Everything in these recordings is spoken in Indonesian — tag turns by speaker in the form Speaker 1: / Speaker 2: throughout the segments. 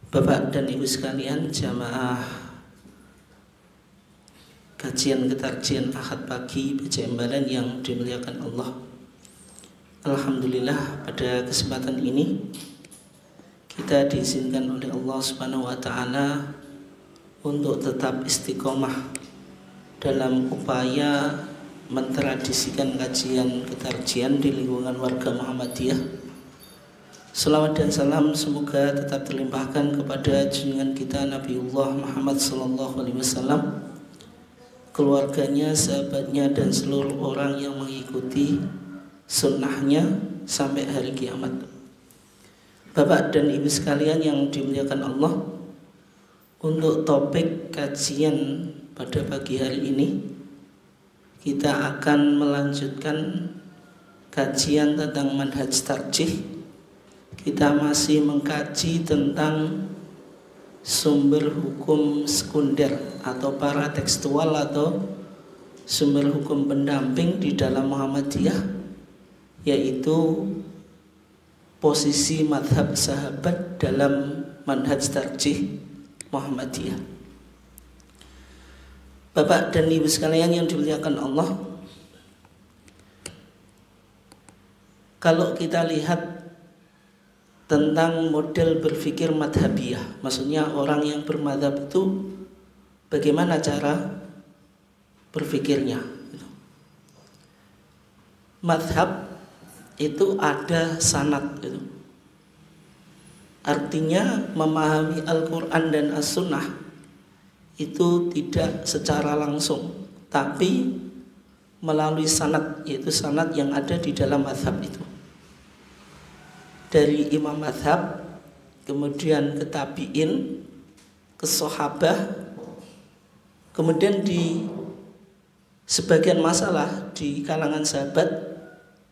Speaker 1: Bapak dan Ibu sekalian, jamaah kajian ketarjian Ahad pagi BCM Balen yang dimuliakan Allah. Alhamdulillah, pada kesempatan ini kita diizinkan oleh Allah Subhanahu wa taala untuk tetap istiqomah dalam upaya mentradisikan kajian ketarjian di lingkungan warga Muhammadiyah. Salawat dan salam semoga tetap terlimpahkan kepada junjungan kita Nabiullah Muhammad SAW, keluarganya, sahabatnya, dan seluruh orang yang mengikuti sunnahnya sampai hari kiamat. Bapak dan Ibu sekalian yang dimuliakan Allah, untuk topik kajian pada pagi hari ini kita akan melanjutkan kajian tentang manhaj tarjih. Kita masih mengkaji tentang sumber hukum sekunder atau paratekstual atau sumber hukum pendamping di dalam Muhammadiyah, yaitu posisi madhab sahabat dalam manhaj tarjih Muhammadiyah. Bapak dan Ibu sekalian yang dimuliakan Allah, kalau kita lihat tentang model berpikir madhabiyah, maksudnya orang yang bermadhab itu bagaimana cara berpikirnya. Madhab itu ada sanad gitu. Artinya memahami Al-Quran dan As-Sunnah itu tidak secara langsung, tapi melalui sanad, yaitu sanad yang ada di dalam madhab itu, dari imam madhab, kemudian ke tabi'in, ke sahabah, kemudian di sebagian masalah di kalangan sahabat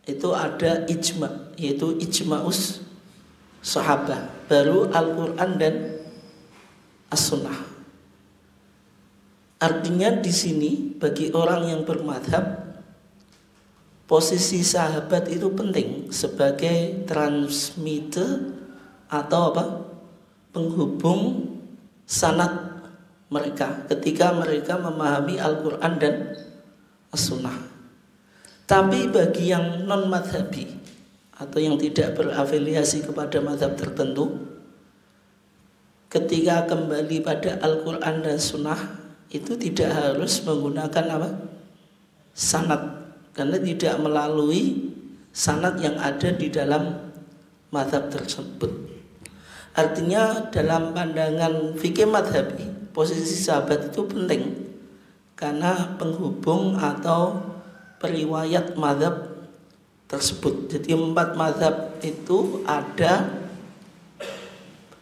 Speaker 1: itu ada ijma, yaitu ijma'us sahabah, baru Al-Quran dan As-Sunnah. Artinya di sini bagi orang yang bermadhab, posisi sahabat itu penting sebagai transmitter atau penghubung sanad mereka ketika mereka memahami Al-Quran dan As-Sunnah. Tapi bagi yang non-madhabi atau yang tidak berafiliasi kepada madhab tertentu, ketika kembali pada Al-Quran dan Sunnah itu tidak harus menggunakan sanad, karena tidak melalui sanad yang ada di dalam mazhab tersebut. Artinya dalam pandangan fikih madhabi, posisi sahabat itu penting karena penghubung atau periwayat mazhab tersebut. Jadi 4 mazhab itu ada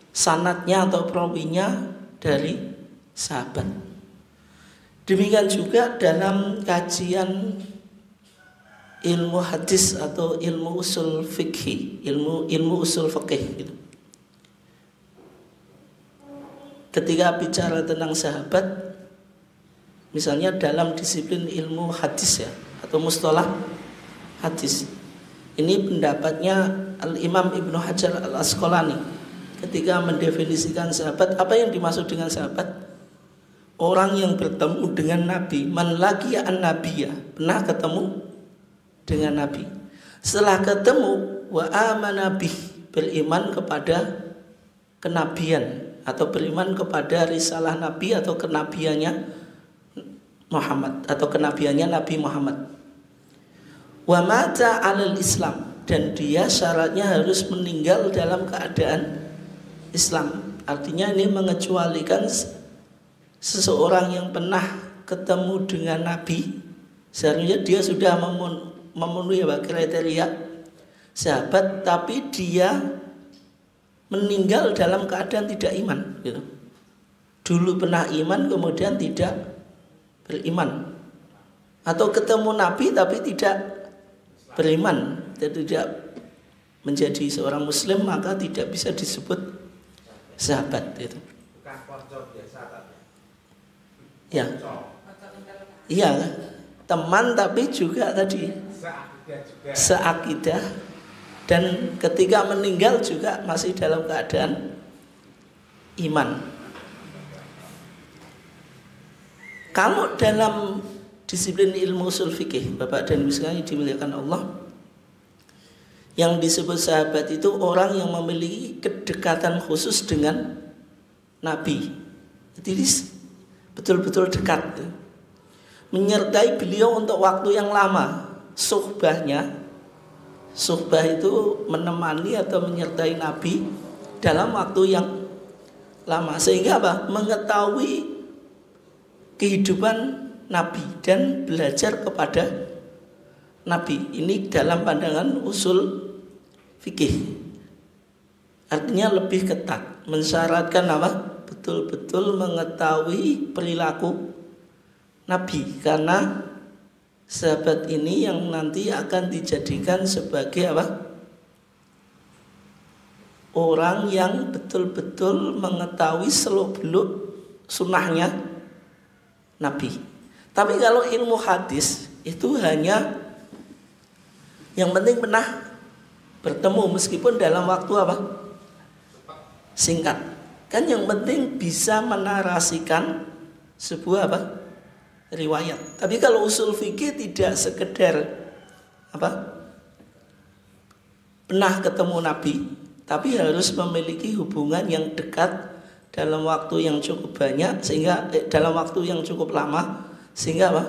Speaker 1: sanadnya atau perawinya dari sahabat. Demikian juga dalam kajian ilmu hadis atau ilmu usul fikih, ilmu usul fikih gitu. Ketika bicara tentang sahabat, misalnya dalam disiplin ilmu hadis ya, atau mustalah hadis, ini pendapatnya Al-Imam Ibnu Hajar Al-Asqalani ketika mendefinisikan sahabat. Apa yang dimaksud dengan sahabat? Orang yang bertemu dengan Nabi, man laqiya an-nabiyya, pernah ketemu dengan Nabi. Setelah ketemu, wa amana bih, beriman kepada kenabian atau beriman kepada risalah Nabi atau kenabiannya Muhammad atau kenabiannya Nabi Muhammad. Wa mata 'alal Islam, dan dia syaratnya harus meninggal dalam keadaan Islam. Artinya ini mengecualikan seseorang yang pernah ketemu dengan Nabi, seharusnya dia sudah memenuhi kriteria sahabat, tapi dia meninggal dalam keadaan tidak iman gitu. Dulu pernah iman kemudian tidak beriman, atau ketemu Nabi tapi tidak beriman, tidak menjadi seorang muslim, maka tidak bisa disebut sahabat itu. Ya, iya, teman tapi juga tadi seakidah, dan ketika meninggal juga masih dalam keadaan iman. Kalau dalam disiplin ilmu usul fikih, Bapak dan Ibu sekalian dimuliakan Allah, yang disebut sahabat itu orang yang memiliki kedekatan khusus dengan Nabi. Jadi betul-betul dekat, menyertai beliau untuk waktu yang lama. Suhbah itu menemani atau menyertai Nabi dalam waktu yang lama, sehingga apa? Mengetahui kehidupan Nabi dan belajar kepada Nabi. Ini dalam pandangan usul fikih. Artinya lebih ketat, mensyaratkan apa? Betul-betul mengetahui perilaku Nabi, karena sahabat ini yang nanti akan dijadikan sebagai apa? Orang yang betul-betul mengetahui seluk-beluk sunnahnya Nabi. Tapi kalau ilmu hadis itu hanya yang penting pernah bertemu meskipun dalam waktu apa? Singkat. Kan yang penting bisa menarasikan sebuah apa? Riwayat. Tapi kalau usul fikih tidak sekedar apa? Pernah ketemu Nabi, tapi harus memiliki hubungan yang dekat dalam waktu yang cukup banyak, sehingga dalam waktu yang cukup lama, sehingga apa?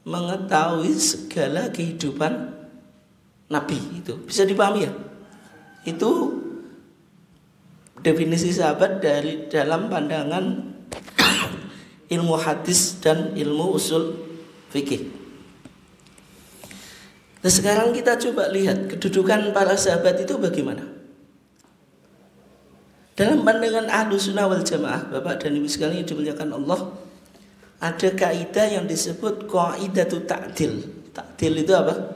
Speaker 1: Mengetahui segala kehidupan Nabi. Itu bisa dipahami ya? Itu definisi sahabat dari dalam pandangan ilmu hadis dan ilmu usul fikih. Nah, sekarang kita coba lihat kedudukan para sahabat itu bagaimana. Dalam pandangan Ahlussunnah wal Jamaah, Bapak dan Ibu sekalian yang dimuliakan Allah, ada kaidah yang disebut qaidatu ta'dil. Ta'dil itu apa?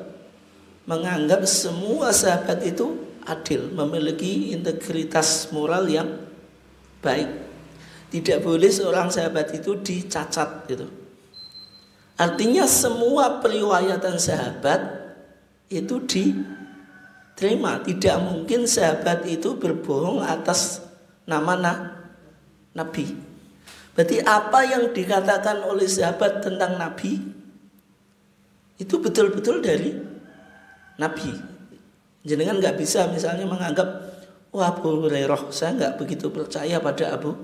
Speaker 1: Menganggap semua sahabat itu adil, memiliki integritas moral yang baik. Tidak boleh seorang sahabat itu dicacat gitu. Artinya semua periwayatan sahabat itu diterima. Tidak mungkin sahabat itu berbohong atas nama Nabi. Berarti apa yang dikatakan oleh sahabat tentang Nabi itu betul-betul dari Nabi. Jenengan nggak bisa misalnya menganggap, wah Abu Hurairah, saya nggak begitu percaya pada Abu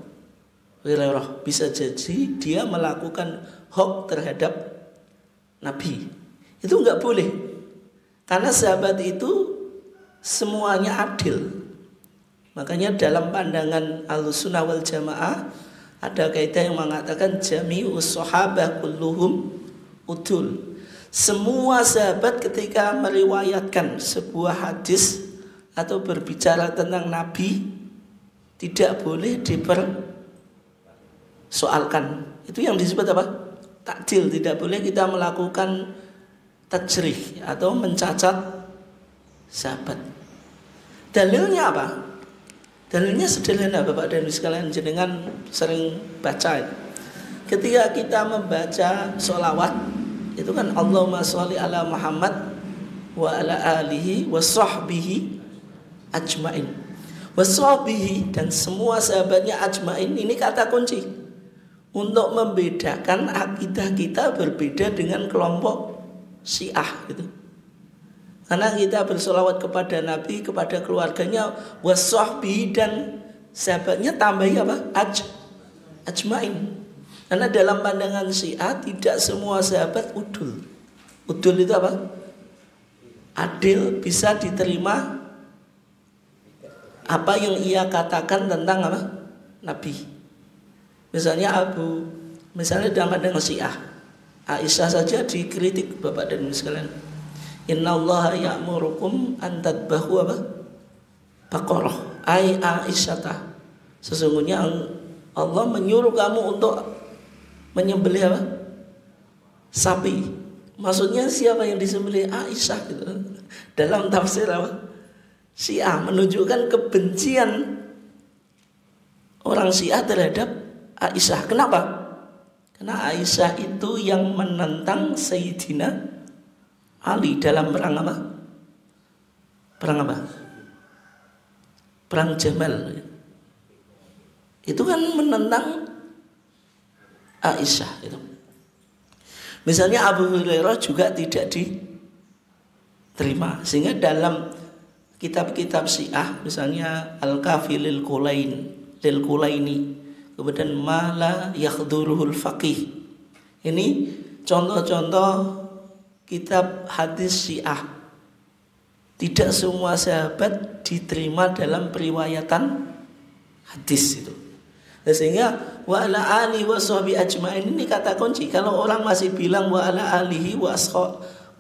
Speaker 1: Hurairah. Bisa jadi dia melakukan hoax terhadap Nabi. Itu nggak boleh, karena sahabat itu semuanya adil. Makanya dalam pandangan Ahlussunnah wal Jamaah ada kaidah yang mengatakan jami'us sahabah kulluhum udul. Semua sahabat ketika meriwayatkan sebuah hadis atau berbicara tentang Nabi tidak boleh dipersoalkan. Itu yang disebut apa? Takdil. Tidak boleh kita melakukan tajrih atau mencacat sahabat. Dalilnya apa? Dalilnya sederhana, Bapak dan Ibu sekalian, jenengan sering baca. Ketika kita membaca sholawat, itu kan Allahumma sholli ala Muhammad wa ala alihi wa sahbihi ajmain. Wa sahbihi dan semua sahabatnya ajmain, ini kata kunci untuk membedakan akidah kita berbeda dengan kelompok Syiah gitu. Karena kita bersolawat kepada Nabi, kepada keluarganya, wa sahbihi dan sahabatnya tambahi apa? Ajmain. Karena dalam pandangan Syiah tidak semua sahabat udul. Udul itu apa? Adil, bisa diterima apa yang ia katakan tentang apa? Nabi. Misalnya dalam pandangan Syiah, Aisyah saja dikritik, Bapak dan Ibu sekalian. Innallaha ya'murukum an tadbahu apa? Baqarah. Ai Aisyata. Sesungguhnya Allah menyuruh kamu untuk menyembelih apa? Sapi. Maksudnya siapa yang disembelih? Aisyah gitu. Dalam tafsir apa? Syiah menunjukkan kebencian orang Syiah terhadap Aisyah. Kenapa? Karena Aisyah itu yang menentang Sayyidina Ali dalam perang apa? Perang apa? Perang Jamal. itu kan menentang Aisyah itu. Misalnya Abu Hurairah juga tidak diterima, sehingga dalam kitab-kitab Syiah misalnya Al-Kafi lil Kulaini, kemudian Mala Yakhduruhul Faqih. Ini contoh-contoh kitab hadis Syiah. Tidak semua sahabat diterima dalam periwayatan hadis itu. Sehingga wa ala alihi wa sahbi ajmain ini kata kunci. Kalau orang masih bilang wa ala alihi wa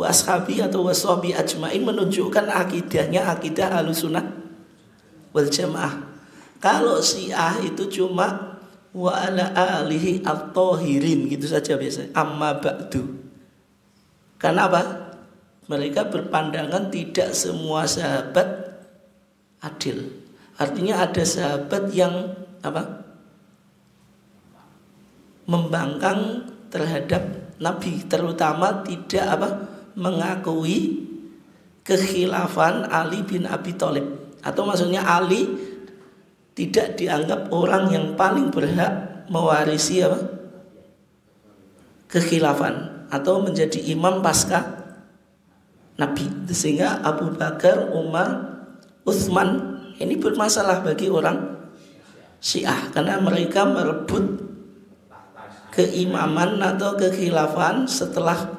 Speaker 1: ashabi atau wa sahbi ajmain, menunjukkan akidahnya akidah Ahlussunnah wal Jamaah. Kalau Syiah itu cuma wa ala alihi at-tahirin gitu saja biasanya. Amma ba'du. Karena apa? Mereka berpandangan tidak semua sahabat adil. Artinya ada sahabat yang apa? Membangkang terhadap Nabi, terutama tidak apa? Mengakui kekhilafan Ali bin Abi Thalib, atau maksudnya Ali tidak dianggap orang yang paling berhak mewarisi apa? Kekhilafan atau menjadi imam pasca Nabi. Sehingga Abu Bakar, Umar, Utsman ini bermasalah bagi orang Syiah karena mereka merebut keimaman atau kekhilafan setelah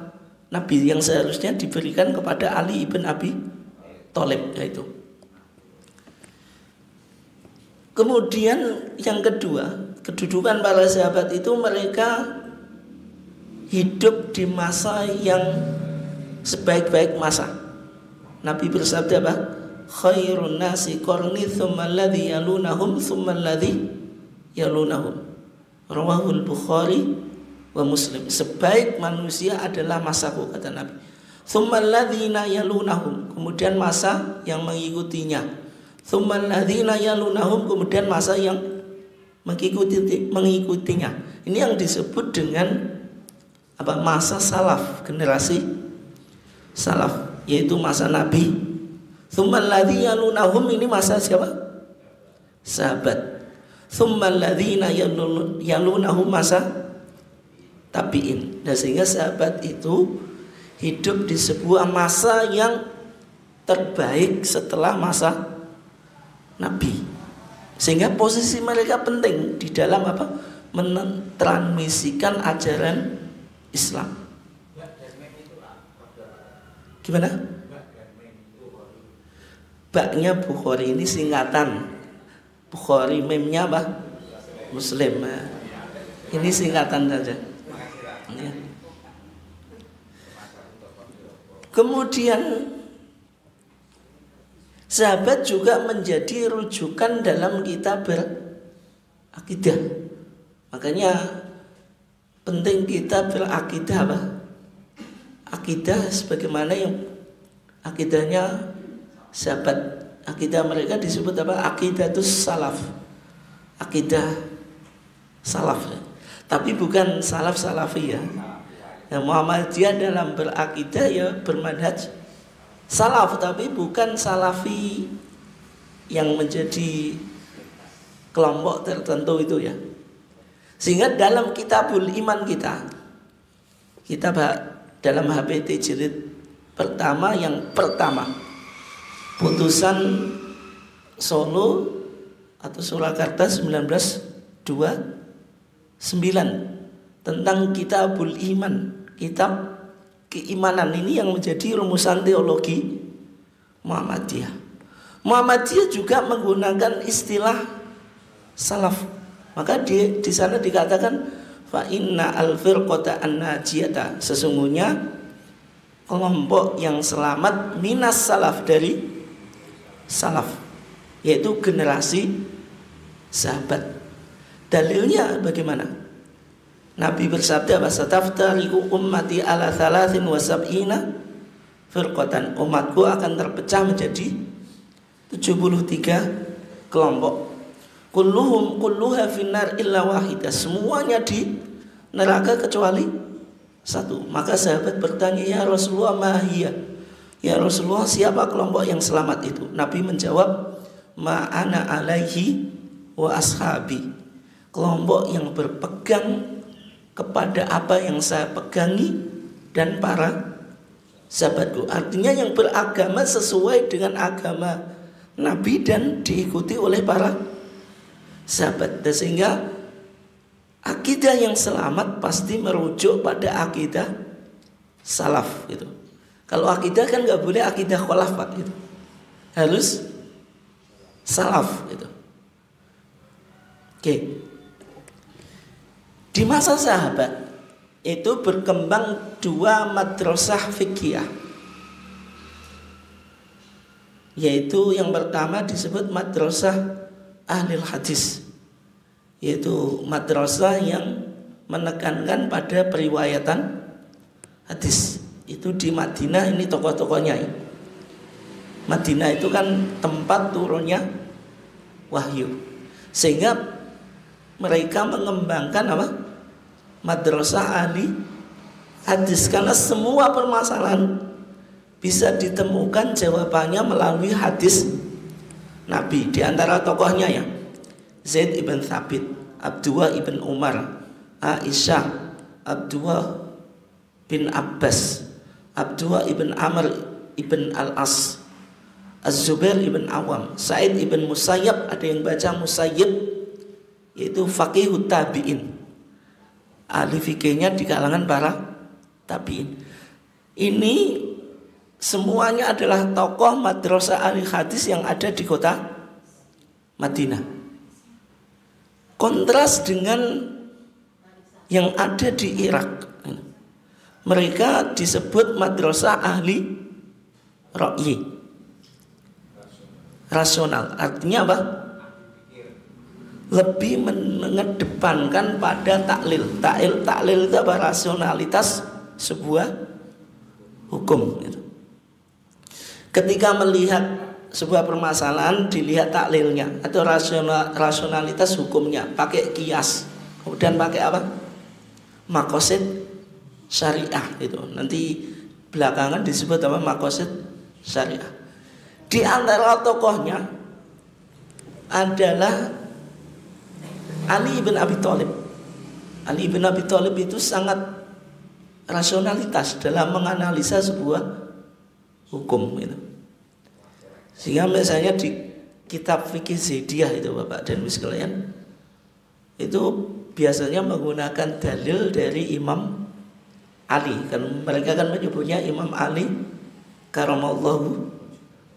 Speaker 1: Nabi yang seharusnya diberikan kepada Ali ibn Abi Thalib yaitu. Kemudian yang kedua, kedudukan para sahabat itu mereka hidup di masa yang sebaik-baik masa. Nabi bersabda apa? Khairun nasi qarni tsumma alladhi yalunahum tsumma alladhi yalunahum. Rawahul Bukhari wa Muslim. Sebaik manusia adalah masaku, kata Nabi. Tsumma alladzina yalunahum, kemudian masa yang mengikutinya. Tsumma alladzina yalunahum, kemudian masa yang mengikutinya. Ini yang disebut dengan apa? Masa salaf, generasi salaf, yaitu masa Nabi. Tsumma alladzina yalunahum, ini masa siapa? Sahabat. Tsumma alladzina yalunahum, masa tabi'in. Dan sehingga sahabat itu hidup di sebuah masa yang terbaik setelah masa Nabi. Sehingga posisi mereka penting di dalam apa? Mentransmisikan ajaran Islam. Gimana? Baknya Bukhari ini singkatan. Bukhari, memnya apa? Muslim. Ini singkatan saja. Ya. Kemudian sahabat juga menjadi rujukan dalam kita berakidah. Makanya penting kita berakidah apa? Akidah sebagaimana yang akidahnya sahabat. Akidah mereka disebut apa? Aqidatus salaf. Akidah salaf. Tapi bukan salaf salafi ya. Nah, Muhammadiyah dalam berakidah ya bermanhaj salaf, tapi bukan salafi yang menjadi kelompok tertentu itu ya. Sehingga dalam kitabul iman kita dalam HPT jilid pertama yang pertama, putusan Solo atau Surakarta 1929 tentang kitabul iman, kitab keimanan ini yang menjadi rumusan teologi Muhammadiyah. Muhammadiyah juga menggunakan istilah salaf. Maka di sana dikatakan fa inna al-firqata an-najiyata, sesungguhnya kelompok yang selamat minas salaf, dari salaf, yaitu generasi sahabat. Dalilnya bagaimana? Nabi bersabda, "Wasataftariqu ummati ala 73 firqatan." Umatku akan terpecah menjadi 73 kelompok. Kulluha finnar illa wahidah. Semuanya di neraka kecuali satu. Maka sahabat bertanya, "Ya Rasulullah, mahiyah?" Ya Rasulullah, siapa kelompok yang selamat itu? Nabi menjawab, "Ma ana alaihi wa ashabi." kelompok yang berpegang kepada apa yang saya pegangi dan para sahabatku. Artinya yang beragama sesuai dengan agama Nabi dan diikuti oleh para sahabat. Dan sehingga akidah yang selamat pasti merujuk pada akidah salaf gitu. Kalau akidah kan nggak boleh akidah khalaf Pak gitu. Harus salaf gitu. Oke. Di masa sahabat itu berkembang dua madrasah fikih, yaitu yang pertama disebut madrasah ahlil hadis, yaitu madrasah yang menekankan pada periwayatan hadis. Itu di Madinah, ini tokoh-tokohnya ya. Madinah itu kan tempat turunnya wahyu, sehingga mereka mengembangkan apa? Madrasah ahli hadis, karena semua permasalahan bisa ditemukan jawabannya melalui hadis Nabi. Di antara tokohnya ya, Zaid ibn Thabit, Abdullah ibn Umar, Aisyah, Abdullah bin Abbas, Abdullah ibn Amr ibn Al-As, Az-Zubair ibn Awam, Sa'id ibn Musayyab, ada yang baca Musayyib, yaitu faqihut tabi'in, ahli fikihnya di kalangan para tabi'in. Ini semuanya adalah tokoh madrasah ahli hadis yang ada di kota Madinah. Kontras dengan yang ada di Irak. Mereka disebut madrasah ahli ra'yi, rasional. Artinya apa? Lebih mengedepankan pada taklil. Taklil itu apa? Rasionalitas sebuah hukum gitu. Ketika melihat sebuah permasalahan, dilihat taklilnya atau rasionalitas hukumnya, pakai kias. Kemudian pakai apa? Maqasid syariah itu. Nanti belakangan disebut apa? Maqasid syariah. Di antara tokohnya adalah Ali bin Abi Thalib. Ali bin Abi Thalib itu sangat rasionalitas dalam menganalisa sebuah hukum itu. Sehingga misalnya di kitab fikih Zaidiyah itu Bapak dan Ibu sekalian, itu biasanya menggunakan dalil dari Imam Ali, kan mereka kan menyebutnya Imam Ali karamallahu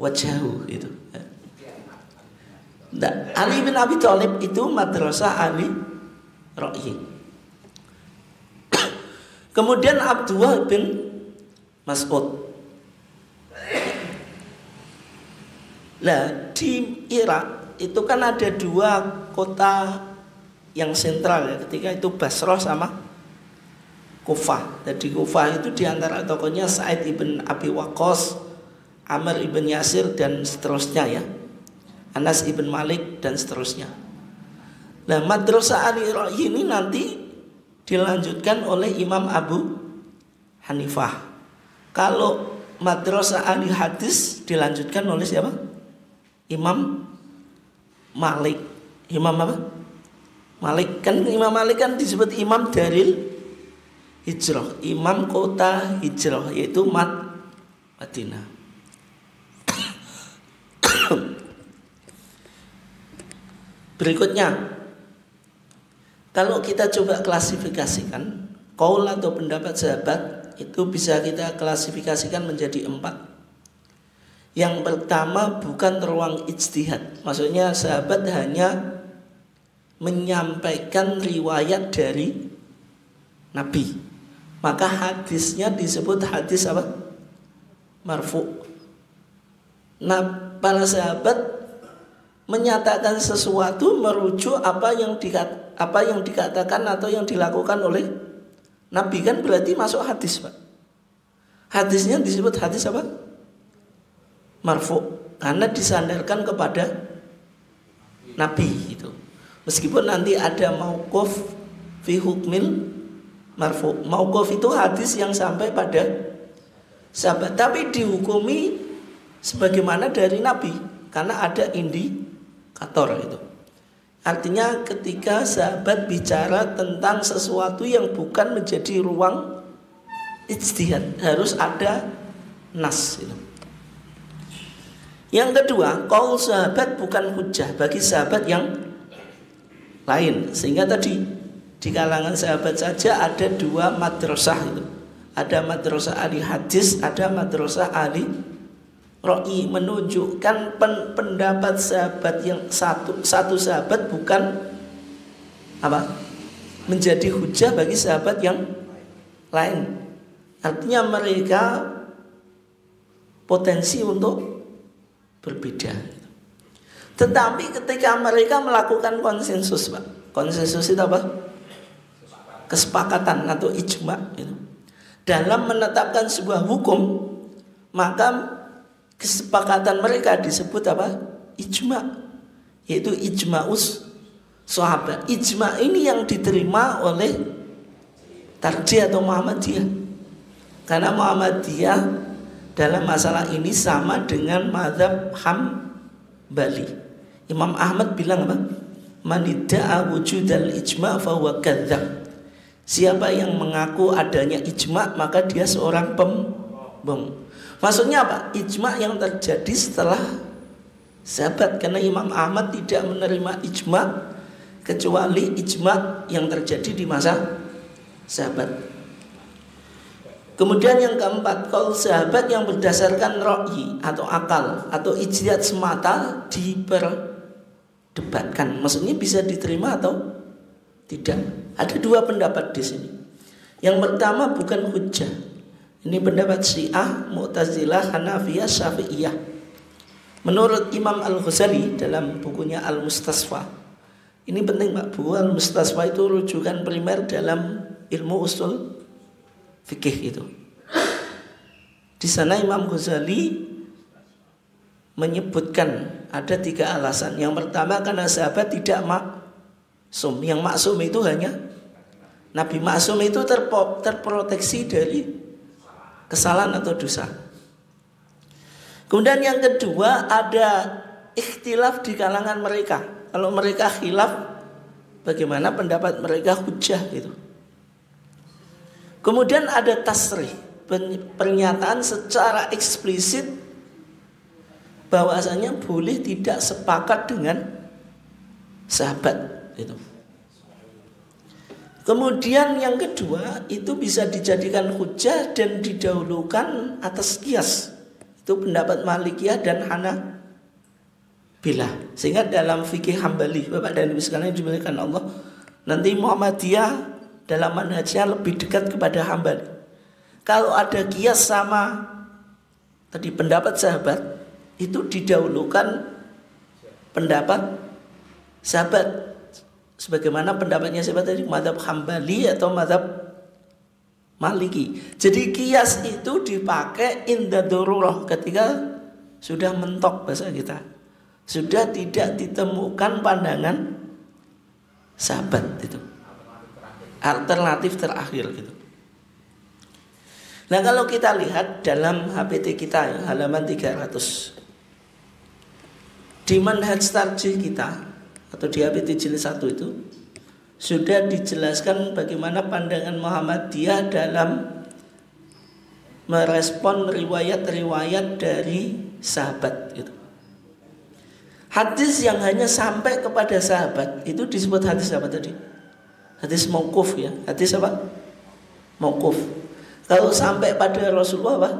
Speaker 1: wajhahu itu. Nah, Ali bin Abi Thalib itu madrasah ahli ra'yi. Kemudian Abdullah bin Mas'ud. Nah, di Irak itu kan ada dua kota yang sentral ya, ketika itu Basrah sama Kufah. Jadi Kufah itu diantara tokohnya Sa'id ibn Abi Waqqas, Amr ibn Yasir dan seterusnya ya, Anas ibn Malik dan seterusnya. Nah, madrasah ahli ra'yi ini nanti dilanjutkan oleh Imam Abu Hanifah. Kalau madrasah ahli hadis dilanjutkan oleh siapa? Imam Malik. Imam apa? Malik. Kan Imam Malik kan disebut imam daril hijrah, imam kota hijrah, yaitu Madinah. Berikutnya, kalau kita coba klasifikasikan qaul atau pendapat sahabat, itu bisa kita klasifikasikan menjadi 4. Yang pertama, bukan ruang ijtihad. Maksudnya sahabat hanya menyampaikan riwayat dari Nabi, maka hadisnya disebut hadis apa? Marfu. Nah, para sahabat menyatakan sesuatu merujuk apa yang dikatakan atau yang dilakukan oleh Nabi, kan berarti masuk hadis Pak. Hadisnya disebut hadis apa? Marfu, karena disandarkan kepada Nabi itu. Meskipun nanti ada mauquf fi hukmil marfu. Mauquf itu hadis yang sampai pada sahabat, tapi dihukumi sebagaimana dari Nabi, karena ada indikator itu. Artinya ketika sahabat bicara tentang sesuatu yang bukan menjadi ruang ijtihad, harus ada nas. Yang kedua, qaul sahabat bukan hujjah bagi sahabat yang lain. Sehingga tadi di kalangan sahabat saja ada dua madrasah itu. Ada madrasah ahli hadis, ada madrasah ahli ra'i, menunjukkan pendapat sahabat yang satu sahabat bukan apa? Menjadi hujjah bagi sahabat yang lain. Artinya mereka potensi untuk berbeda. Tetapi ketika mereka melakukan konsensus, Pak. Konsensus itu apa? Kesepakatan atau ijma gitu. Dalam menetapkan sebuah hukum, maka kesepakatan mereka disebut apa? Ijma. Yaitu ijma'us sahabat. Ijma ini yang diterima oleh Tarjih atau Muhammadiyah. Karena Muhammadiyah dalam masalah ini sama dengan mazhab Hambali. Imam Ahmad bilang apa? Man idda'a wujudal ijma' fa huwa kadzdzab. Siapa yang mengaku adanya ijma' maka dia seorang pembohong. Maksudnya apa? Ijma' yang terjadi setelah sahabat. Karena Imam Ahmad tidak menerima ijma' kecuali ijma' yang terjadi di masa sahabat. Kemudian yang keempat, kalau sahabat yang berdasarkan ra'yi atau akal atau ijtihad semata diperdebatkan. Maksudnya bisa diterima atau tidak. Ada dua pendapat di sini. Yang pertama bukan hujjah. Ini pendapat Syiah, Mu'tazilah, Hanafiyah, Syafi'iyah. Menurut Imam Al-Ghazali dalam bukunya Al-Mustasfa. Ini penting Pak, buku Al-Mustasfa itu rujukan primer dalam ilmu usul fikih itu. Di sana Imam Ghazali menyebutkan ada 3 alasan. Yang pertama karena sahabat tidak maksum. Yang maksum itu hanya Nabi. Maksum itu terproteksi dari kesalahan atau dosa. Kemudian yang kedua ada ikhtilaf di kalangan mereka. Kalau mereka khilaf, bagaimana pendapat mereka hujjah gitu. Kemudian ada tasrih, pernyataan secara eksplisit bahwasanya boleh tidak sepakat dengan sahabat itu. Kemudian yang kedua itu bisa dijadikan hujjah dan didahulukan atas qiyas. Itu pendapat Malikiyah dan Hanabilah. Sehingga dalam fikih Hambali, Bapak dan Ibu sekalian dimuliakan Allah, nanti Muhammadiyah dalam manhajnya lebih dekat kepada Hambali. Kalau ada qiyas sama tadi pendapat sahabat, itu didahulukan pendapat sahabat. Sebagaimana pendapatnya siapa tadi? Mazhab Hambali atau mazhab Maliki. Jadi qiyas itu dipakai inda darurah, ketika sudah mentok bahasa kita. Sudah tidak ditemukan pandangan sahabat itu. Alternatif terakhir gitu. Nah kalau kita lihat dalam HPT kita ya, halaman 300, di manhaj tarjih kita atau di HPT jilid 1 itu sudah dijelaskan bagaimana pandangan Muhammadiyah dalam merespon riwayat-riwayat dari sahabat gitu. Hadis yang hanya sampai kepada sahabat itu disebut hadis apa tadi? Hadis mauquf ya. Hadis apa? Mauquf. Kalau sampai pada Rasulullah apa?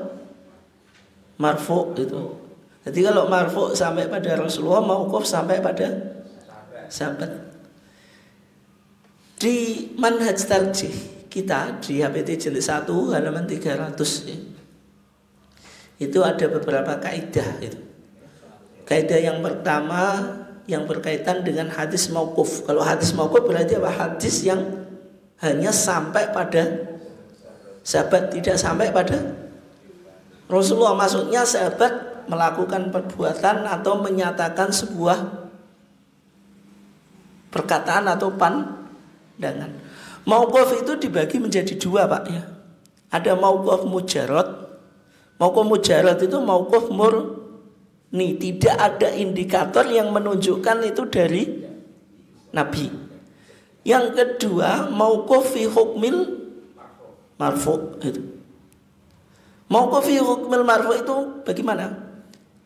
Speaker 1: Marfu itu. Jadi kalau marfu sampai pada Rasulullah, mauquf sampai pada sahabat. Di manhaj tarjih kita di HPT jilid 1 halaman 300 ya. Itu ada beberapa kaidah itu. Kaidah yang pertama yang berkaitan dengan hadis mauquf. Kalau hadis mauquf berarti apa? Hadis yang hanya sampai pada sahabat, tidak sampai pada Rasulullah. Maksudnya sahabat melakukan perbuatan atau menyatakan sebuah perkataan atau pandangan. Mauquf itu dibagi menjadi 2 Pak ya. Ada mauquf mujarrad. Mauquf mujarrad itu mauquf murni, tidak ada indikator yang menunjukkan itu dari Nabi. Yang kedua, mauquf fi hukmil marfu itu. Mauquf fi hukmil marfu itu bagaimana?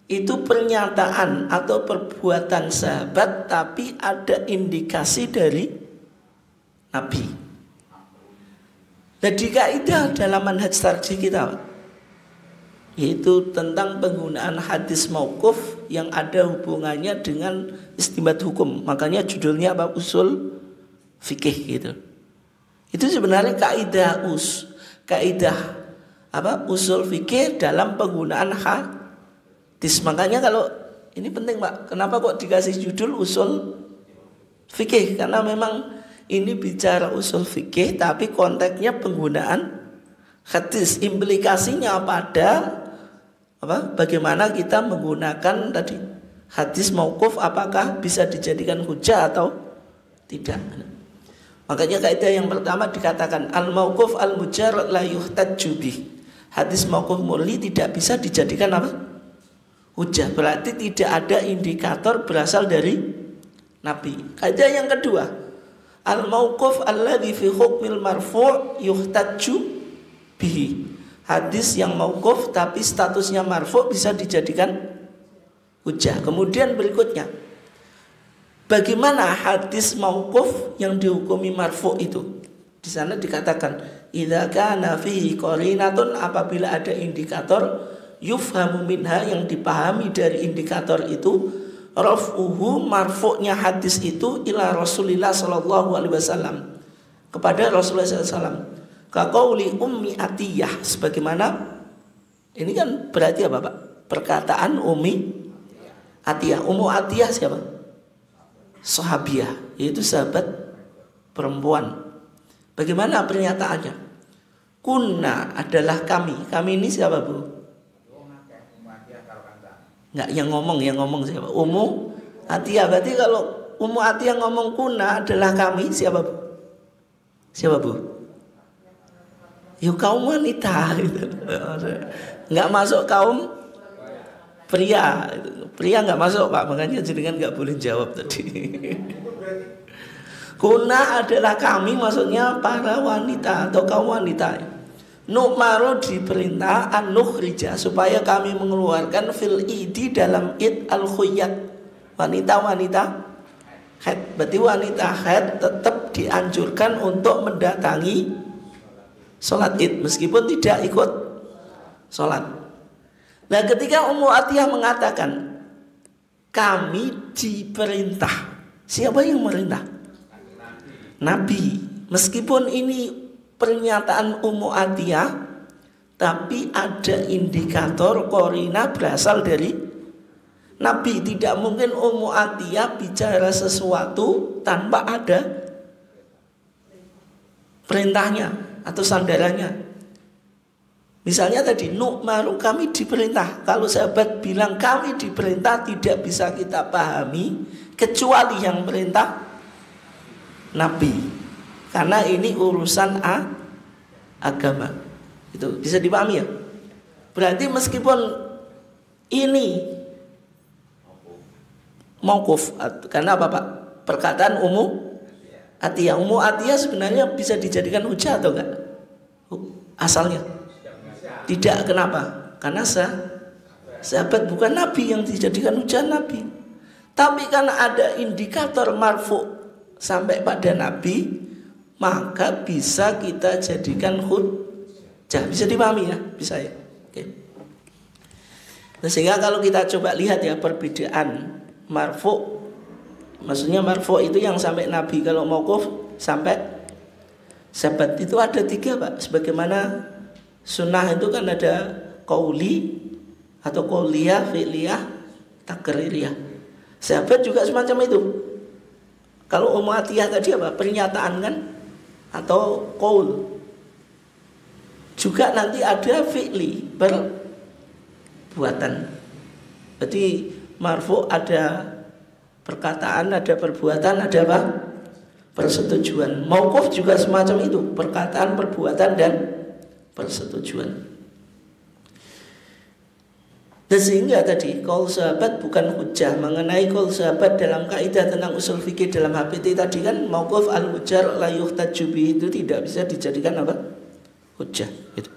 Speaker 1: Itu pernyataan atau perbuatan sahabat tapi ada indikasi dari Nabi. Jadi kaidah dalam manhaj tarjih kita yaitu tentang penggunaan hadis mauquf yang ada hubungannya dengan istinbat hukum. Makanya judulnya apa? Usul fikih gitu. Itu sebenarnya kaidah usul fikih dalam penggunaan hadis. Makanya kalau ini penting Pak, kenapa kok dikasih judul usul fikih? Karena memang ini bicara usul fikih tapi konteksnya penggunaan hadis. Implikasinya pada bagaimana kita menggunakan tadi hadis mauquf, apakah bisa dijadikan hujah atau tidak. Makanya kaidah yang pertama dikatakan al mauquf al mujarrad la yuhtajju bih. Hadis mauquf murni tidak bisa dijadikan hujah, berarti tidak ada indikator berasal dari Nabi. Kaidah yang kedua, al mauquf alladzi fi hukmil marfu' yuhtajju bihi. Hadis yang mauquf tapi statusnya marfu' bisa dijadikan hujah. Kemudian berikutnya, bagaimana hadis mauquf yang dihukumi marfu' itu? Di sana dikatakan idza kana fihi qarinatun, apabila ada indikator yufhamu minha, yang dipahami dari indikator itu, raf'uhu, marfu'nya hadis itu ila Rasulillah sallallahu alaihi wasallam, kepada Rasulullah sallallahu alaihi wasallam. Kaqauli Ummi Atiyah, sebagaimana ini kan berarti apa Pak? Perkataan Ummi Atiyah. Ummu Atiyah siapa? Sahabiah, yaitu sahabat perempuan. Bagaimana pernyataannya? Kunna adalah kami. Kami ini siapa Bu? Enggak, yang ngomong siapa? Ummu Atiyah. Berarti kalau Ummu Atiyah ngomong kunna adalah kami, siapa Bu? Siapa Bu? Yuk kaum wanita gitu. Nggak masuk kaum pria. Pria nggak masuk Pak, makanya jenengan nggak boleh jawab tadi. Kuna adalah kami, maksudnya para wanita atau kaum wanita. Nu'maru diperintah an-nukhrija, supaya kami mengeluarkan fil idi dalam id al-khuyat, wanita-wanita haid. Berarti wanita haid tetap dianjurkan untuk mendatangi sholat id meskipun tidak ikut sholat. Nah, ketika Ummu Atiyah mengatakan kami diperintah, siapa yang merintah? Nabi. Meskipun ini pernyataan Ummu Atiyah, tapi ada indikator korina berasal dari Nabi. Tidak mungkin Ummu Atiyah bicara sesuatu tanpa ada perintahnya atau sandarannya. Misalnya tadi nu'maru, kami diperintah. Kalau sahabat bilang kami diperintah, tidak bisa kita pahami kecuali yang perintah Nabi, karena ini urusan agama. Itu bisa dipahami ya. Berarti meskipun ini mauquf, karena apa Pak? Perkataan Ummu Atiyah. Ummu Atiyah sebenarnya bisa dijadikan hujah atau enggak? Asalnya tidak. Kenapa? Karena sahabat bukan Nabi yang dijadikan hujah Nabi. Tapi karena ada indikator marfu sampai pada Nabi, maka bisa kita jadikan hujah. Bisa dipahami ya? Bisa ya? Oke. Nah, sehingga kalau kita coba lihat ya perbedaan marfu, maksudnya marfu itu yang sampai Nabi, kalau mauquf sampai sahabat itu ada 3 Pak. Sebagaimana sunnah itu kan ada qauli atau qauliyah, fi'liyah, takririyah. Sahabat juga semacam itu. Kalau Ummu Atiyah tadi apa? Pernyataan kan? Atau qaul. Juga nanti ada fi'li, perbuatan. Berarti marfu ada perkataan, ada perbuatan, ada apa? Persetujuan. Mauquf juga semacam itu, perkataan, perbuatan dan persetujuan. Dan sehingga tadi qaul sahabat bukan hujjah. Mengenai qaul sahabat dalam kaidah tentang usul fikih dalam HPT tadi kan mauquf al-hujjar la yuhtaju bihi, itu tidak bisa dijadikan apa? Hujjah gitu.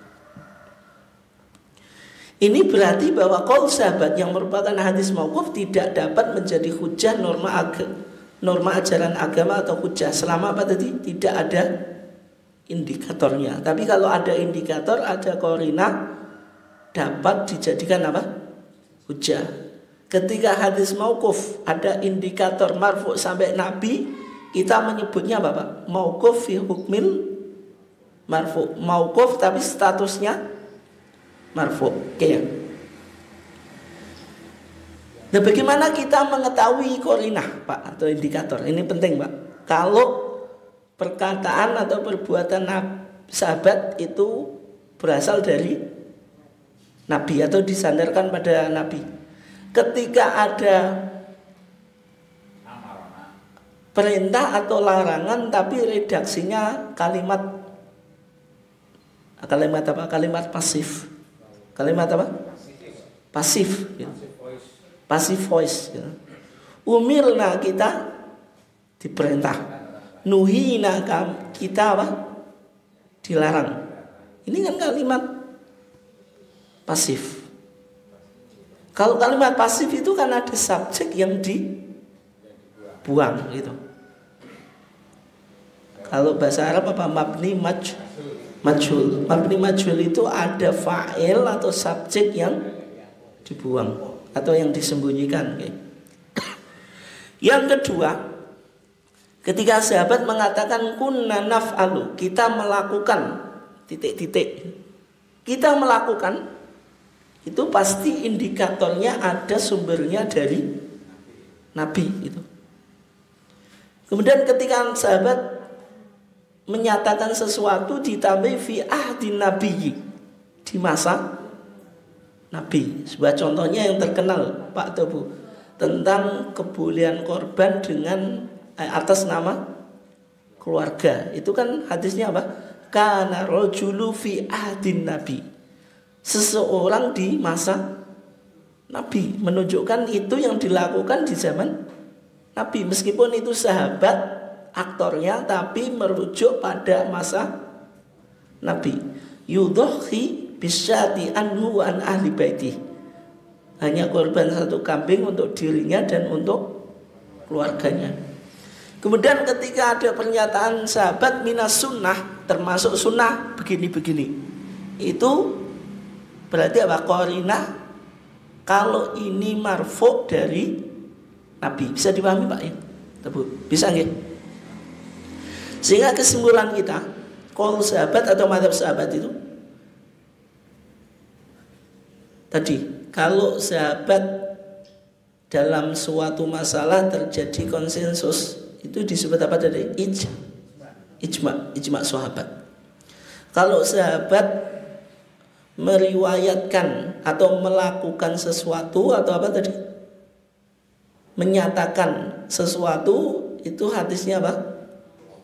Speaker 1: Ini berarti bahwa qaul sahabat yang merupakan hadis mauquf tidak dapat menjadi hujjah norma ajaran agama atau hujjah selama apa tadi? Tidak ada indikatornya. Tapi kalau ada indikator, ada qarinah, dapat dijadikan apa? Hujjah. Ketika hadis mauquf ada indikator marfu sampai Nabi, kita menyebutnya apa Pak? Mauquf fi hukmil marfu. Mauquf tapi statusnya marfu. Oke ya. Nah, bagaimana kita mengetahui qarinah Pak atau indikator? Ini penting Pak. Kalau perkataan atau perbuatan sahabat itu berasal dari Nabi atau disandarkan pada Nabi. Ketika ada perintah atau larangan tapi redaksinya kalimat apa? Kalimat pasif. Kalimat apa? Pasif. Gitu. Passive voice. Gitu. Umirna, kita diperintah. Nuhina, kita apa? Dilarang. Ini kan kalimat pasif. Kalau kalimat pasif itu kan ada subjek yang dibuang gitu. Kalau bahasa Arab apa? Mabni majhul. Mabni majhul itu ada fa'il atau subjek yang dibuang atau yang disembunyikan. Yang kedua, ketika sahabat mengatakan kunna naf'alu, kita melakukan titik-titik. Kita melakukan itu pasti indikatornya ada sumbernya dari Nabi itu. Kemudian ketika sahabat menyatakan sesuatu ditambah fi ahdin nabiyyi, di masa Nabi. Sebuah contohnya yang terkenal Pak Tobu tentang kebolehan korban dengan atas nama keluarga. Itu kan hadisnya apa? Kana rajulu fi ahdin nabi. Seseorang di masa Nabi, menunjukkan itu yang dilakukan di zaman Nabi. Meskipun itu sahabat aktornya, tapi merujuk pada masa Nabi. Yudhohi bisyati anhu an ahli baiti. Hanya korban satu kambing untuk dirinya dan untuk keluarganya. Kemudian ketika ada pernyataan sahabat minas sunnah, termasuk sunnah begini-begini, itu berarti apa? Qarinah kalau ini marfu dari Nabi. Bisa dipahami Pak ya? Bisa nggih? Sehingga kesimpulan kita, qaul sahabat atau mazhab sahabat itu tadi, kalau sahabat dalam suatu masalah terjadi konsensus, itu disebut apa tadi? Ijma sahabat. Kalau sahabat meriwayatkan atau melakukan sesuatu atau apa tadi? Menyatakan sesuatu, itu hadisnya apa?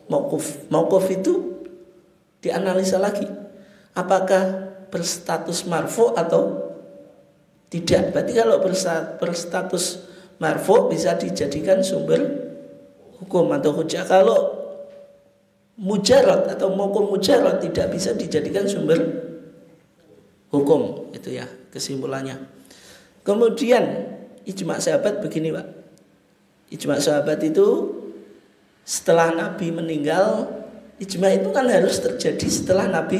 Speaker 1: Mauquf. Mauquf itu dianalisa lagi. Apakah berstatus marfu atau tidak? Berarti kalau berstatus marfu bisa dijadikan sumber hukum atau hujjah. Kalau mujarrad atau mauquf mujarrad tidak bisa dijadikan sumber hukum. Itu ya kesimpulannya. Kemudian ijma sahabat begini Pak. Ijma sahabat itu setelah Nabi meninggal, ijma itu kan harus terjadi setelah Nabi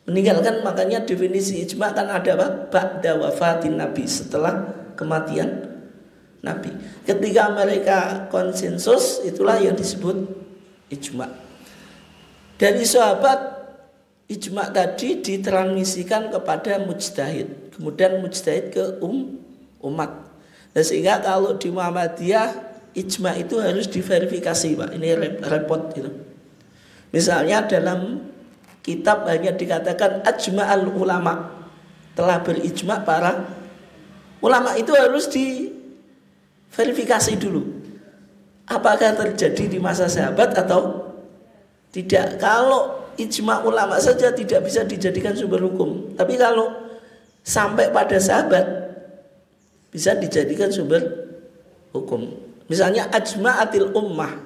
Speaker 1: meninggalkan. Makanya definisi ijma kan ada apa? Ba'da wafatin Nabi, setelah kematian Nabi. Ketika mereka konsensus, itulah yang disebut ijma. Dari sahabat, ijma tadi ditransmisikan kepada mujtahid, kemudian mujtahid ke umat. Dan sehingga kalau di Muhammadiyah ijma itu harus diverifikasi Pak. Ini repot gitu. Misalnya dalam kitab hanya dikatakan ajma'al ulama, telah berijma para ulama, itu harus diverifikasi dulu apakah terjadi di masa sahabat atau tidak. Kalau ijma ulama saja tidak bisa dijadikan sumber hukum, tapi kalau sampai pada sahabat bisa dijadikan sumber hukum. Misalnya ajma'atil ummah,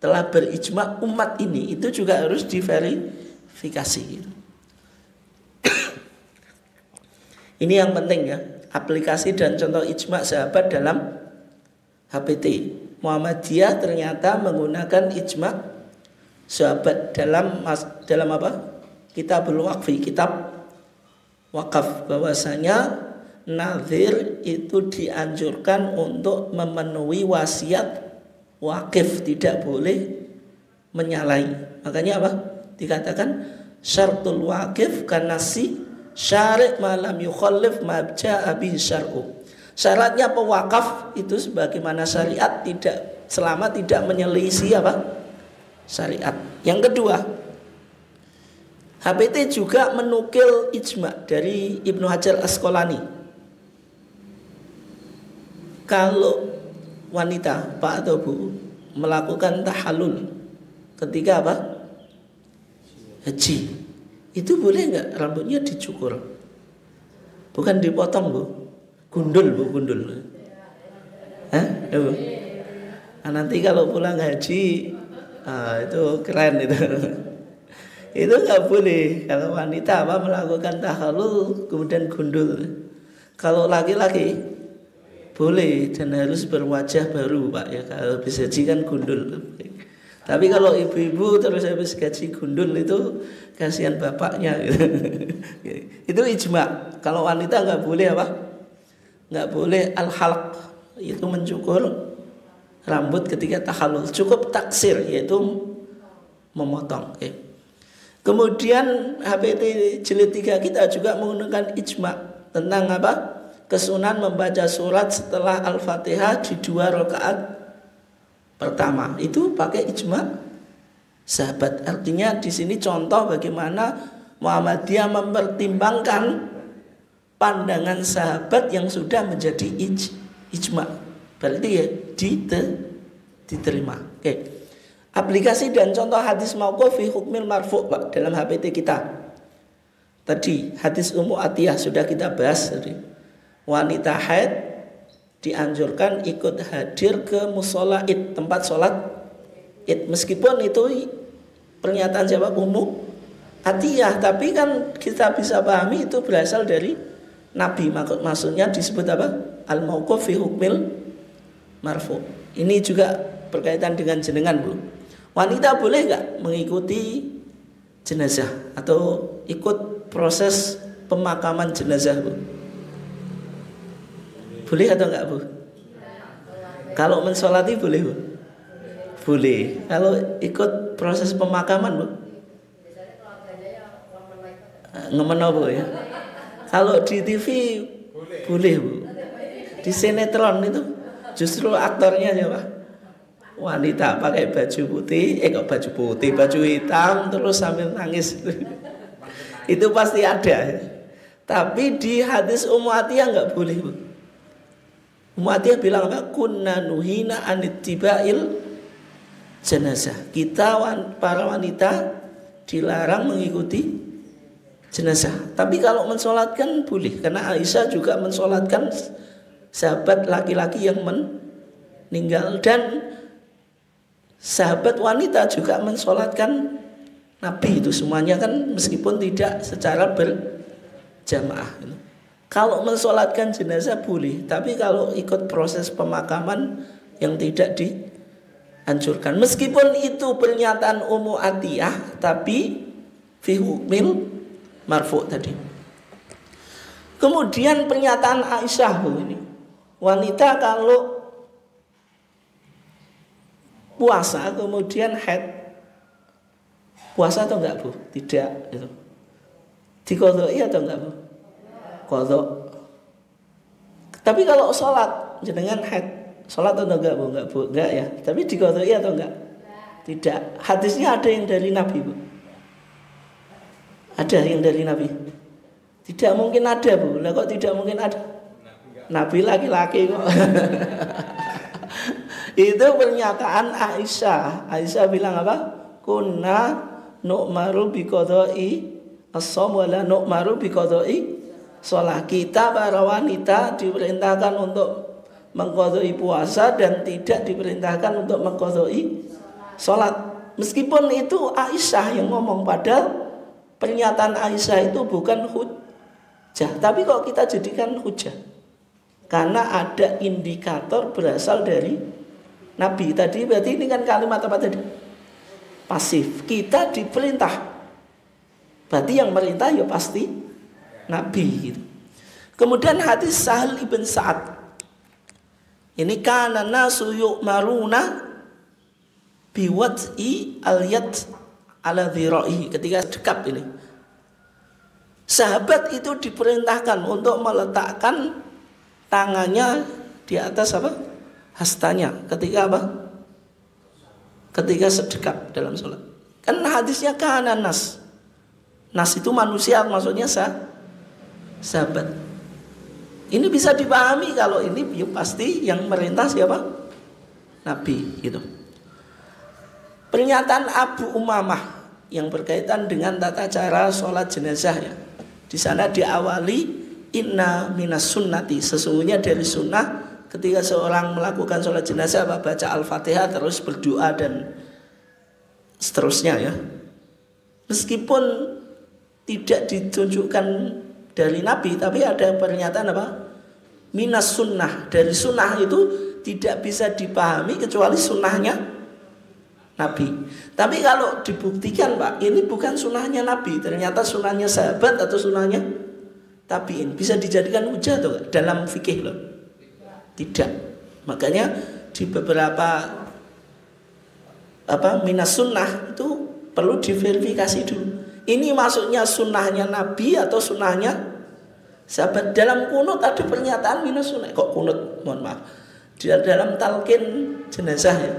Speaker 1: telah berijma umat ini, itu juga harus diverifikasi gitu. Ini yang penting ya, aplikasi dan contoh ijma sahabat dalam HPT. Muhammadiyah ternyata menggunakan ijma sahabat dalam apa? Kitabul Waqfi, kitab wakaf, bahwasanya nazir itu dianjurkan untuk memenuhi wasiat wakif, tidak boleh menyalahi. Makanya apa? Dikatakan syartul wakif kanasi syari' malam yukhallif mabja'a bi syar'u. Syaratnya pewakaf itu sebagaimana syariat, tidak selama tidak menyelisih apa? Syariat. Yang kedua, HPT juga menukil ijma dari Ibnu Hajar Asqalani. Kalau wanita, Pak atau Bu, melakukan tahallul ketika apa? Haji, itu boleh nggak rambutnya dicukur? Bukan dipotong, Bu. Gundul, Bu, gundul. Hah? Ya, Bu? Nah, nanti kalau pulang haji, itu keren itu. Itu nggak boleh kalau wanita apa melakukan tahallul kemudian gundul. Kalau laki-laki boleh dan harus berwajah baru, Pak ya. Kalau habis haji kan gundul. Tapi kalau ibu-ibu terus habis gaji gundul itu kasihan bapaknya gitu. Itu ijma. Kalau wanita nggak boleh apa? Nggak boleh al-halq, itu mencukur rambut ketika tahallul. Cukup taksir, yaitu memotong. Okay. Kemudian HPT jilid 3 kita juga menggunakan ijma tentang apa? Kesunahan membaca surat setelah Al-Fatihah di 2 rakaat pertama. Itu pakai ijma sahabat. Artinya di sini contoh bagaimana Muhammadiyah mempertimbangkan pandangan sahabat yang sudah menjadi ijma. Berarti ya diterima. Oke. Aplikasi dan contoh hadis mauquf fi hukmil marfu' Pak dalam HPT kita. Tadi hadis Ummu Atiyah sudah kita bahas tadi. Wanita haid dianjurkan ikut hadir ke mushola id, tempat sholat id, meskipun itu pernyataan siapa? Ummu Atiyah, tapi kan kita bisa pahami itu berasal dari Nabi. Maksudnya disebut apa? Al-mauquf fi hukmil marfu'. Ini juga berkaitan dengan jenengan, Bu. Wanita boleh nggak mengikuti jenazah atau ikut proses pemakaman jenazah, Bu? Boleh atau enggak, Bu? Kalau mensolati boleh, Bu? Boleh. Kalau ikut proses pemakaman, Bu? Ngemeno, Bu ya. Kalau di TV boleh, Bu. Di sinetron itu justru aktornya siapa? Wanita pakai baju putih, kok baju putih, baju hitam terus sambil nangis. Itu pasti ada. Tapi di hadis Ummu Atiyah enggak boleh, Bu. Ummu Atiyah bilang apa? Kunna nuhina anittibail jenazah. Kita para wanita dilarang mengikuti jenazah. Tapi kalau mensolatkan boleh, karena Aisyah juga mensolatkan sahabat laki-laki yang meninggal, dan sahabat wanita juga mensolatkan Nabi. Itu semuanya kan meskipun tidak secara berjamaah. Kalau mensolatkan jenazah boleh, tapi kalau ikut proses pemakaman yang tidak dianjurkan. Meskipun itu pernyataan Ummu Atiyah, tapi fi hukmil marfu' tadi. Kemudian pernyataan Aisyah, Bu, ini. Wanita kalau puasa kemudian haid, puasa atau enggak, Bu? Tidak itu. Diqodhoi atau enggak, Bu? Qodho. Tapi kalau sholat jenengan haid, sholat atau enggak, Bu? Enggak, Bu. Enggak ya. Tapi diqodhoi atau enggak? Tidak. Hadisnya ada yang dari Nabi, Bu. Ada yang dari Nabi? Tidak mungkin ada, Bu. Lah kok tidak mungkin ada? Nabi laki-laki kok. Itu pernyataan Aisyah. Aisyah bilang apa? Kunna nu'maru biqadai as-shaum wa la nu'maru biqadai sholat. Kita para wanita diperintahkan untuk mengqadai puasa dan tidak diperintahkan untuk mengqadai sholat. Meskipun itu Aisyah yang ngomong, padahal pernyataan Aisyah itu bukan hujjah, tapi kok kita jadikan hujjah karena ada indikator berasal dari Nabi tadi. Berarti ini kan kalimat apa tadi? Pasif. Kita diperintah, berarti yang merintah ya pasti Nabi gitu. Kemudian hadis Sahal ibn Sa'ad ini, kana nasu yu'maruna biwad'i al-yad ala dhira'i. Ketika dekap ini, sahabat itu diperintahkan untuk meletakkan tangannya di atas apa? Hastanya. Ketika apa? Ketika sedekap dalam sholat. Kan hadisnya kana nas. Nas itu manusia, maksudnya sahabat. Ini bisa dipahami kalau ini pasti yang merintah siapa? Nabi gitu. Pernyataan Abu Umamah yang berkaitan dengan tata cara sholat jenazah ya. Di sana diawali inna minas sunnati, sesungguhnya dari sunnah ketika seorang melakukan sholat jenazah baca Al-Fatihah terus berdoa dan seterusnya ya. Meskipun tidak ditunjukkan dari Nabi, tapi ada pernyataan apa? Minas sunnah, dari sunnah itu tidak bisa dipahami kecuali sunnahnya Nabi. Tapi kalau dibuktikan Pak, ini bukan sunnahnya Nabi, ternyata sunnahnya sahabat atau sunnahnya tabiin, bisa dijadikan hujah atau enggak dalam fikih loh? Tidak. Makanya di beberapa minas sunnah itu perlu diverifikasi dulu. Ini maksudnya sunnahnya Nabi atau sunnahnya sahabat. Dalam kunut ada pernyataan minas sunnah. Kok kunut? Mohon maaf. Di dalam talqin jenazah ya,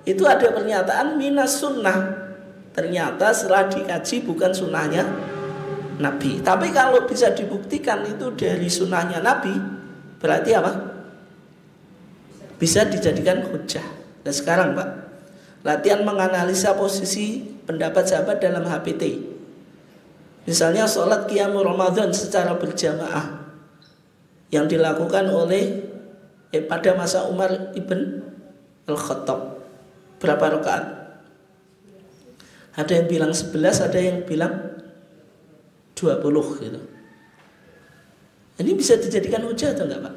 Speaker 1: itu ada pernyataan minas sunnah. Ternyata setelah dikaji bukan sunnahnya Nabi. Tapi kalau bisa dibuktikan itu dari sunnahnya Nabi, berarti apa? Bisa dijadikan hujjah. Dan sekarang Pak, latihan menganalisa posisi pendapat sahabat dalam HPT. Misalnya sholat qiyamul Ramadan secara berjamaah yang dilakukan oleh pada masa Umar ibn Al-Khattab. Berapa rakaat? Ada yang bilang 11, ada yang bilang 20 gitu. Ini bisa dijadikan hujah atau enggak Pak?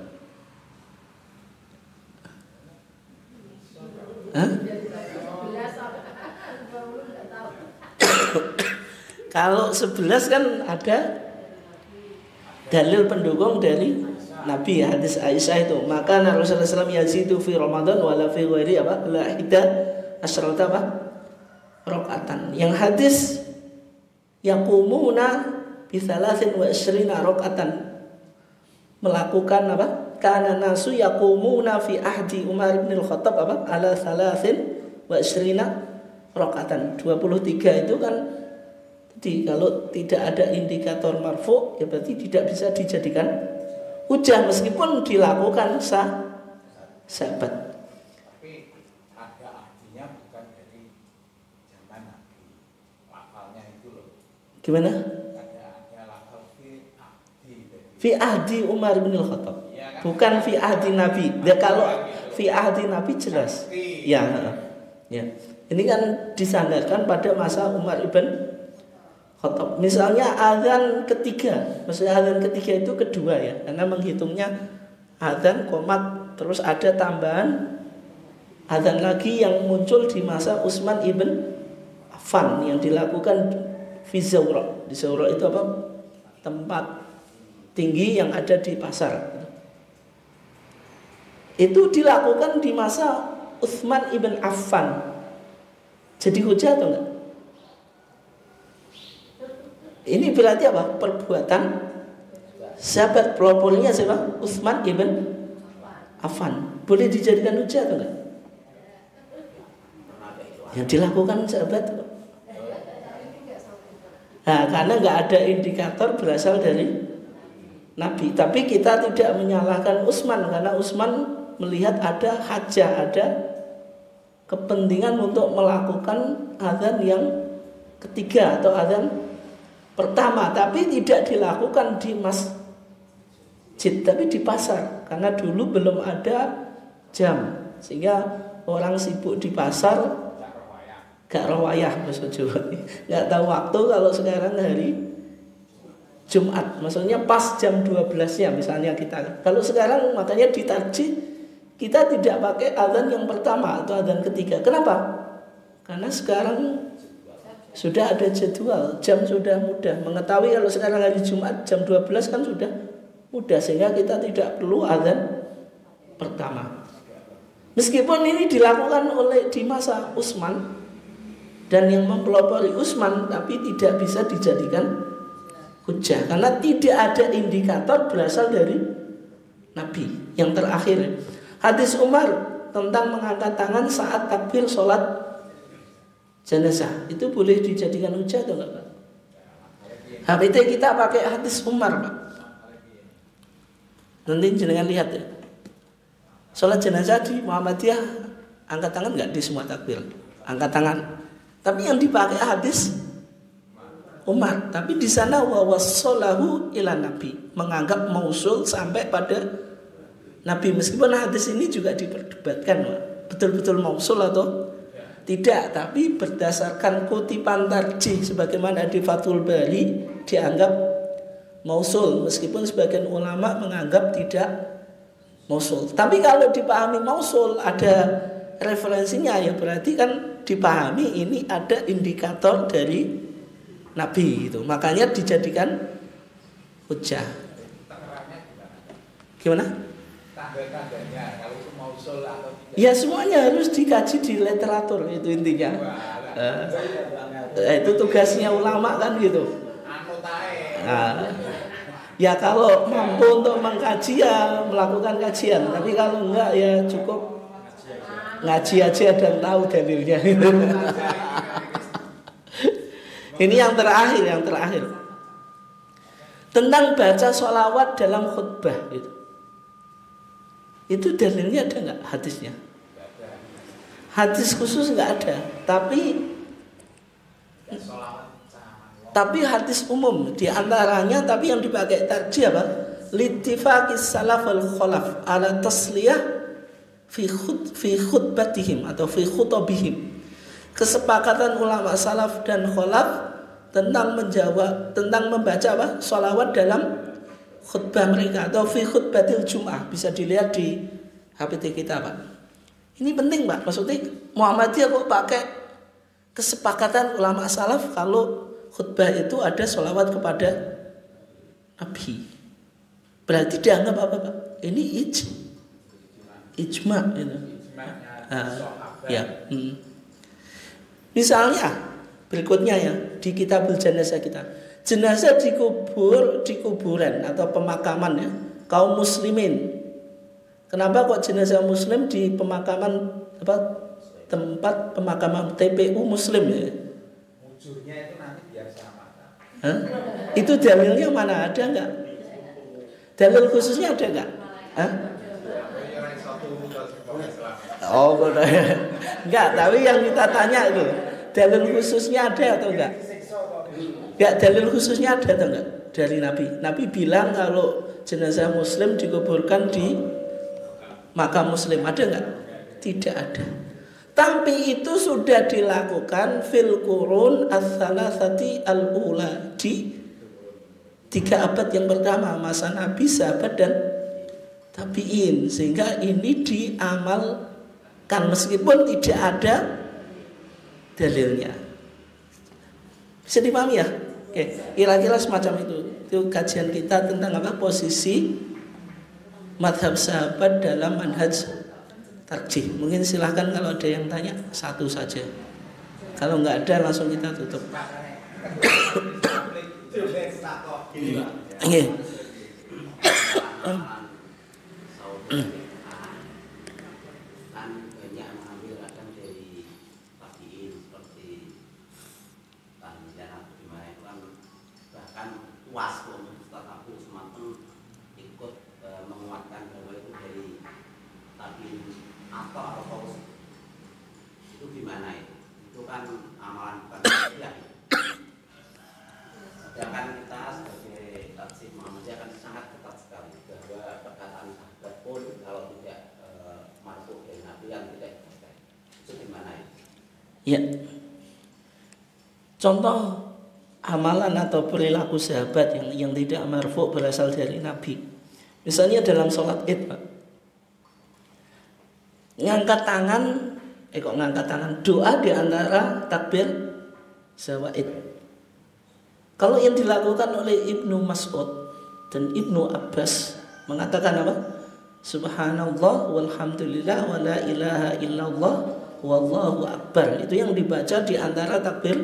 Speaker 1: Hah? Kalau 11 kan ada dalil pendukung dari Nabi ya, hadis Aisyah itu. Maka Rasulullah SAW yazidu fi Ramadan wala fi ghairi apa? La ihda asyrata apa? Rakaatan. Yang hadis yaqumuna bi 23 rakaatan. Melakukan apa? Kana nasu yaqumuna fi ahdi Umar bin Al-Khattab apa? Ala 23 rakaatan. 23 itu kan, jadi kalau tidak ada indikator marfu ya berarti tidak bisa dijadikan hujah meskipun dilakukan sahabat.
Speaker 2: Tapi ada ahdinya bukan dari zaman Nabi. Lafalnya itu loh.
Speaker 1: Gimana?
Speaker 2: Ada lafal
Speaker 1: fi ahdi Umar bin Al-Khattab. Ya, kan? Bukan fi ahdi Nabi. Ya, kalau fi ahdi Nabi jelas. Ya. Ya. Ini kan disandarkan pada masa Umar ibn Khattab. Misalnya azan ketiga, maksudnya azan ketiga itu kedua ya, karena menghitungnya azan qomat, terus ada tambahan azan lagi yang muncul di masa Utsman ibn Affan yang dilakukan fi Zawra. Di Zawra itu apa? Tempat tinggi yang ada di pasar. Itu dilakukan di masa Utsman ibn Affan. Jadi hujah atau enggak? Ini berarti apa? Perbuatan sahabat. Pelopornya siapa? Utsman ibn Affan. Boleh dijadikan hujah atau enggak? Yang dilakukan sahabat. Nah, karena enggak ada indikator berasal dari Nabi. Tapi kita tidak menyalahkan Utsman, karena Utsman melihat ada hajah, ada kepentingan untuk melakukan azan yang ketiga atau azan pertama, tapi tidak dilakukan di masjid tapi di pasar, karena dulu belum ada jam sehingga orang sibuk di pasar gak rawayah maksud Jawa, nggak tahu waktu. Kalau sekarang hari Jumat, maksudnya pas jam 12-nya misalnya kita. Kalau sekarang makanya di tarjih kita tidak pakai adzan yang pertama atau adzan ketiga. Kenapa? Karena sekarang sudah ada jadwal, jam sudah mudah. Mengetahui kalau sekarang hari Jumat jam 12 kan sudah mudah, sehingga kita tidak perlu adzan pertama. Meskipun ini dilakukan di masa Utsman dan yang mempelopori Utsman, tapi tidak bisa dijadikan hujjah karena tidak ada indikator berasal dari Nabi. Yang terakhir, hadis Umar tentang mengangkat tangan saat takbir sholat jenazah, itu boleh dijadikan hujjah atau enggak, Pak? HPT kita pakai hadis Umar, Pak. Nanti jenengan lihat ya. Sholat jenazah di Muhammadiyah angkat tangan enggak di semua takbir? Angkat tangan. Tapi yang dipakai hadis Umar. Tapi di sana wa wassalahu ila Nabi, menganggap mausul sampai pada Nabi. Meskipun hadis ini juga diperdebatkan, Pak. Betul-betul mausul atau tidak, tapi berdasarkan kutipan tarjih sebagaimana di Fathul Bari dianggap mausul, meskipun sebagian ulama menganggap tidak mausul. Tapi kalau dipahami mausul ada referensinya, ya berarti kan dipahami ini ada indikator dari Nabi itu. Makanya dijadikan hujjah. Gimana?
Speaker 2: Tanda-tandanya kalau itu mausul atau tidak.
Speaker 1: Ya semuanya harus dikaji di literatur, itu intinya. Itu tugasnya ulama kan gitu. Nah, ya kalau mampu untuk mengkaji ya melakukan kajian, tapi kalau enggak ya cukup ngaji aja dan tahu dalilnya. Ini yang terakhir tentang baca sholawat dalam khutbah itu dalilnya ada nggak hadisnya? Hadis khusus nggak ada, tapi hadis umum diantaranya, tapi yang dipakai tarjih apa? Littifaqis salaf wal khalaf ala tasliyah fi khutbatihim atau fi khutabihim. Kesepakatan ulama salaf dan khalaf tentang membaca apa? Sholawat dalam khutbah mereka atau fi khutbatil Jum'ah, bisa dilihat di HPT kita, Pak. Ini penting, Pak. Maksudnya Muhammadiyah kok pakai kesepakatan ulama salaf kalau khutbah itu ada sholawat kepada Nabi. Berarti dianggap apa, Pak? Ini ijma itu. Ya. Misalnya berikutnya ya di kitabul jenazah kita, jenazah dikubur di kuburan atau pemakaman ya kaum muslimin. Kenapa kok jenazah muslim di pemakaman tempat pemakaman TPU muslim ya?
Speaker 2: Mujurnya itu nanti biar sama.
Speaker 1: Itu dalilnya mana, ada enggak? Dalil khususnya ada enggak? Oh, enggak, tapi yang kita tanya itu dalil khususnya ada atau enggak? Enggak, dalil khususnya ada atau enggak dari Nabi? Nabi bilang kalau jenazah muslim dikuburkan di makam muslim, ada enggak? Tidak ada. Tapi itu sudah dilakukan fil qurun ats-tsalatsati al-ula, di 3 abad yang pertama, masa Nabi, sahabat dan tabi'in, sehingga ini diamalkan meskipun tidak ada dalilnya. Bisa dipahami ya? Oke, kira-kira semacam itu. Itu kajian kita tentang apa? Posisi madhab sahabat dalam manhaj tarjih. Mungkin silahkan kalau ada yang tanya satu saja. Kalau nggak ada langsung kita tutup.
Speaker 2: Sedangkan kita sebagai taksih Muhammadiyah kan sangat ketat sekali bahwa
Speaker 3: yang tidak dibaca. Itu gimana itu?
Speaker 1: Ya. Contoh amalan atau perilaku sahabat yang tidak marfu berasal dari Nabi. Misalnya dalam sholat Id, Pak. Ngangkat tangan, doa di antara takbir zawaid. Kalau yang dilakukan oleh Ibnu Mas'ud dan Ibnu Abbas mengatakan apa? Subhanallah walhamdulillah wa la ilaha illallah wallahu akbar. Itu yang dibaca di antara takbir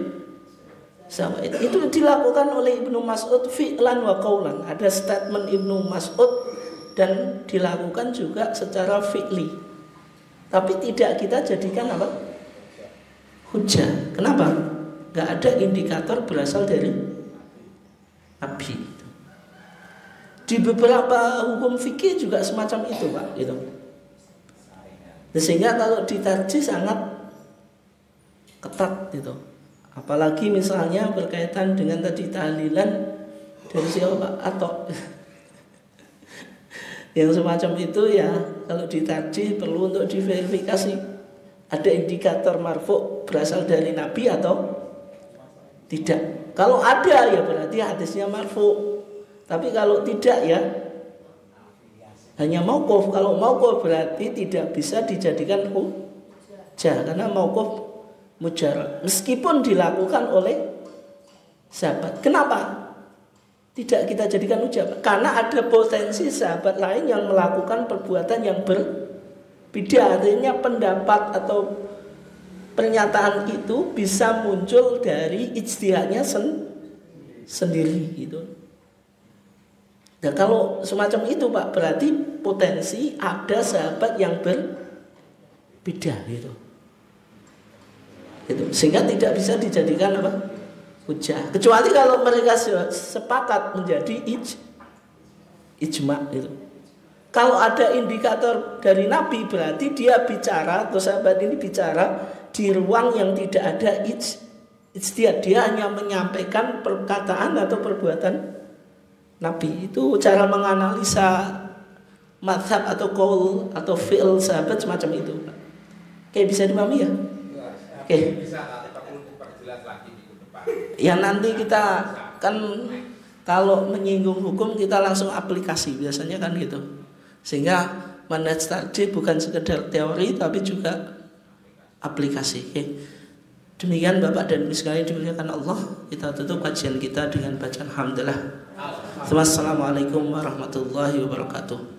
Speaker 1: zawaid. Itu dilakukan oleh Ibnu Mas'ud fi'lan wa qaulan. Ada statement Ibnu Mas'ud dan dilakukan juga secara fi'li. Tapi tidak kita jadikan apa? Hujah. Kenapa? Gak ada indikator berasal dari Nabi. Di beberapa hukum fikih juga semacam itu, Pak, gitu. Sehingga kalau ditarjih sangat ketat gitu. Apalagi misalnya berkaitan dengan tadi tahlilan dari siapa, Pak? Atau yang semacam itu ya, kalau ditarjih perlu untuk diverifikasi ada indikator marfu berasal dari Nabi atau tidak. Kalau ada ya berarti hadisnya marfu. Tapi kalau tidak ya hanya mauquf. Kalau mauquf berarti tidak bisa dijadikan hujjah karena mauquf mujarrad meskipun dilakukan oleh sahabat. Kenapa tidak kita jadikan hujjah? Karena ada potensi sahabat lain yang melakukan perbuatan yang berbeda. Artinya pendapat atau pernyataan itu bisa muncul dari ijtihadnya sendiri gitu. Nah kalau semacam itu, Pak, berarti potensi ada sahabat yang berbeda gitu. Sehingga tidak bisa dijadikan apa? Hujjah. Kecuali kalau mereka sepakat menjadi ijma gitu. Kalau ada indikator dari Nabi berarti dia bicara atau sahabat ini bicara di ruang yang tidak ada ijtihad. Dia hanya menyampaikan perkataan atau perbuatan Nabi. Itu cara menganalisa mazhab atau qaul atau fi'il sahabat semacam itu. Oke, bisa dipahami ya? Oke.
Speaker 2: Bisa perlu diperjelas lagi minggu depan.
Speaker 1: Ya nanti kita kan kalau menyinggung hukum kita langsung aplikasi biasanya kan gitu. Sehingga manhaj tarjih bukan sekedar teori tapi juga aplikasi. Oke. Demikian Bapak dan Ibu sekalian dimuliakan Allah. Kita tutup kajian kita dengan bacaan hamdalah. Assalamualaikum warahmatullahi wabarakatuh.